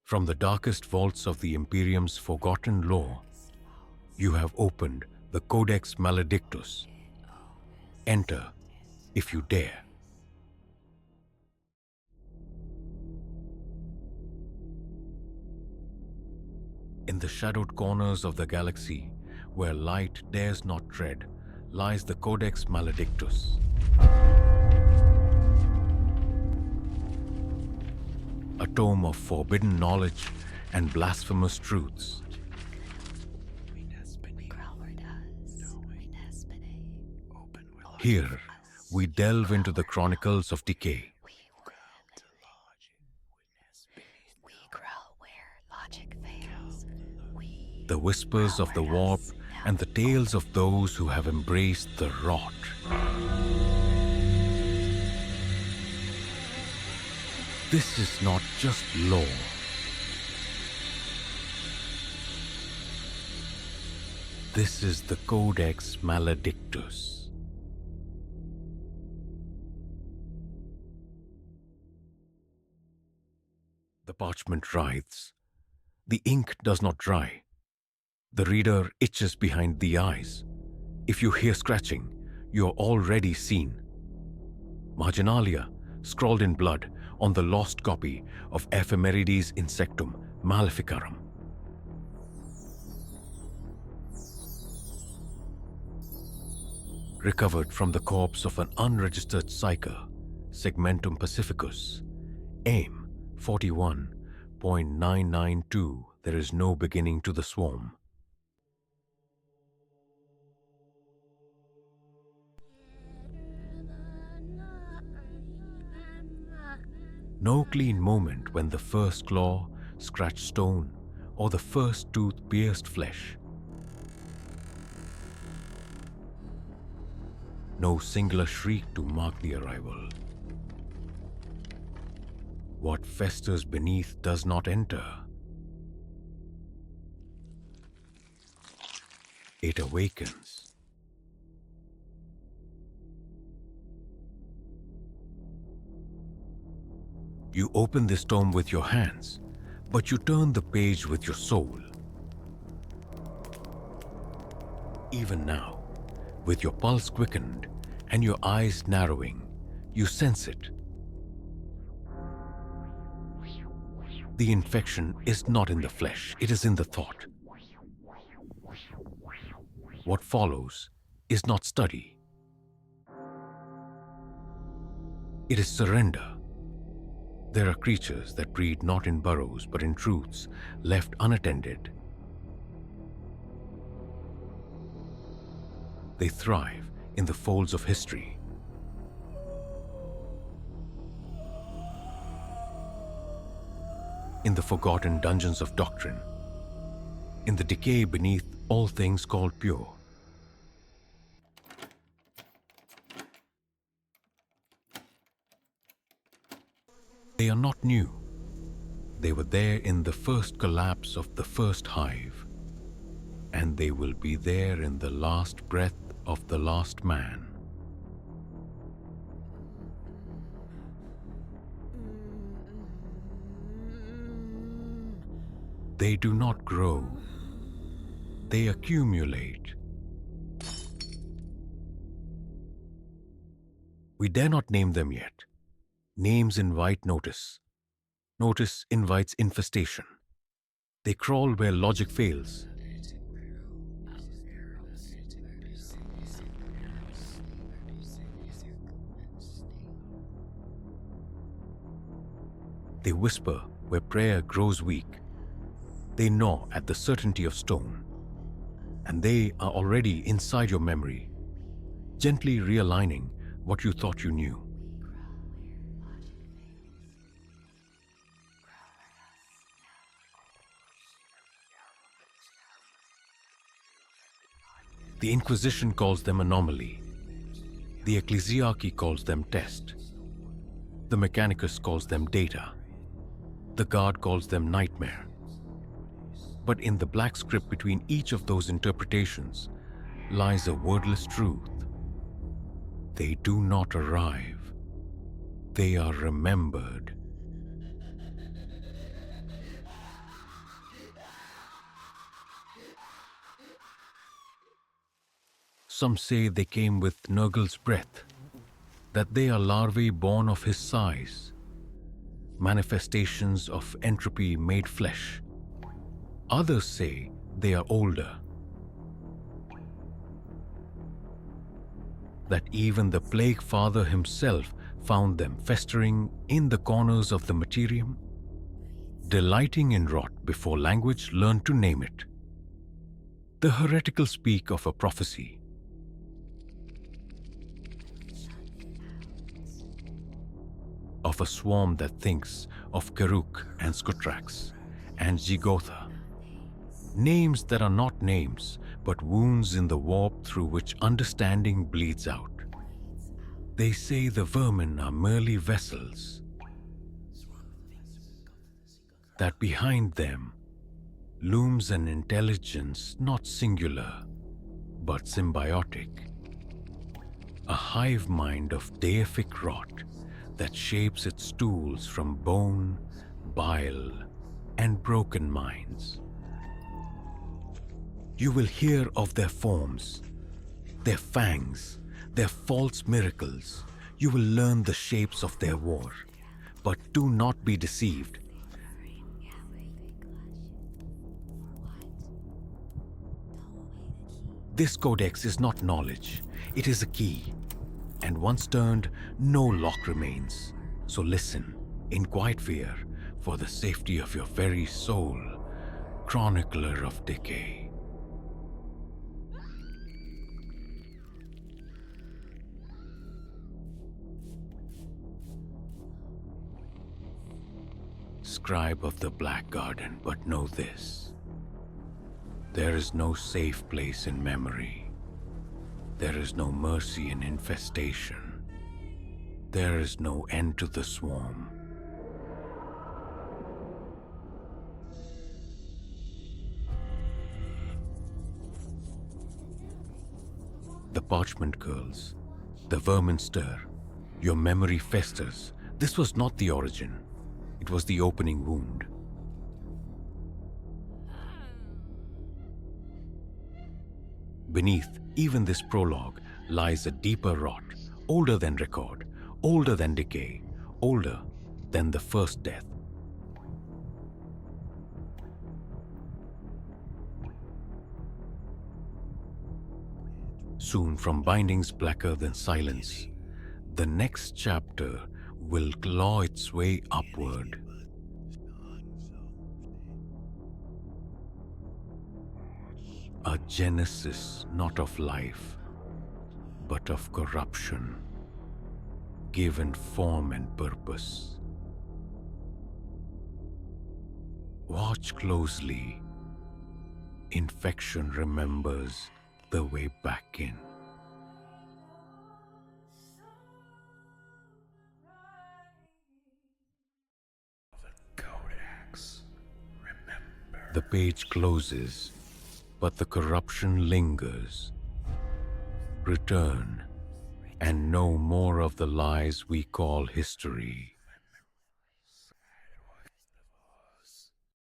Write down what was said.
From the darkest vaults of the Imperium's forgotten lore, you have opened the Codex Maledictus. Enter, if you dare. In the shadowed corners of the galaxy, where light dares not tread, lies the Codex Maledictus. A tome of forbidden knowledge and blasphemous truths. Here, we delve into the chronicles of decay. The whispers of the warp and the tales of those who have embraced the rot. This is not just lore. This is the Codex Maledictus. The parchment writhes. The ink does not dry. The reader itches behind the eyes. If you hear scratching, you are already seen. Marginalia, scrawled in blood on the lost copy of Ephemerides Insectum Maleficarum. Recovered from the corpse of an unregistered psyker, Segmentum Pacificus, AIM 41.992, there is no beginning to the swarm. No clean moment when the first claw scratched stone or the first tooth pierced flesh. No singular shriek to mark the arrival. What festers beneath does not enter. It awakens. You open this tome with your hands, but you turn the page with your soul. Even now, with your pulse quickened and your eyes narrowing, you sense it. The infection is not in the flesh, it is in the thought. What follows is not study. It is surrender. There are creatures that breed not in burrows but in truths left unattended. They thrive in the folds of history. In the forgotten dungeons of doctrine. In the decay beneath all things called pure. They are not new. They were there in the first collapse of the first hive, and they will be there in the last breath of the last man. They do not grow. They accumulate. We dare not name them yet. Names invite notice. Notice invites infestation. They crawl where logic fails. They whisper where prayer grows weak. They gnaw at the certainty of stone. And they are already inside your memory, gently realigning what you thought you knew. The Inquisition calls them anomaly. The Ecclesiarchy calls them test. The Mechanicus calls them data. The Guard calls them nightmare. But in the black script between each of those interpretations lies a wordless truth. They do not arrive. They are remembered. Some say they came with Nurgle's breath, that they are larvae born of his size, manifestations of entropy made flesh. Others say they are older, that even the Plague Father himself found them festering in the corners of the materium, delighting in rot before language learned to name it. The heretical speak of a prophecy. Of a swarm that thinks of Karuk and Skutrax and Zigotha, names that are not names, but wounds in the warp through which understanding bleeds out. They say the vermin are merely vessels, that behind them looms an intelligence not singular, but symbiotic, a hive mind of deific rot that shapes its tools from bone, bile, and broken minds. You will hear of their forms, their fangs, their false miracles. You will learn the shapes of their war, but do not be deceived. This codex is not knowledge, it is a key. And once turned, no lock remains. So listen, in quiet fear, for the safety of your very soul, chronicler of decay. Scribe of the Black Garden, but know this. There is no safe place in memory. There is no mercy in infestation. There is no end to the swarm. The parchment curls, the vermin stir, your memory festers. This was not the origin, it was the opening wound. Beneath even this prologue lies a deeper rot, older than record, older than decay, older than the first death. Soon, from bindings blacker than silence, the next chapter will claw its way upward. A genesis not of life, but of corruption, given form and purpose. Watch closely. Infection remembers the way back in. The Codex, remember. The page closes, but the corruption lingers. Return and know more of the lies we call history.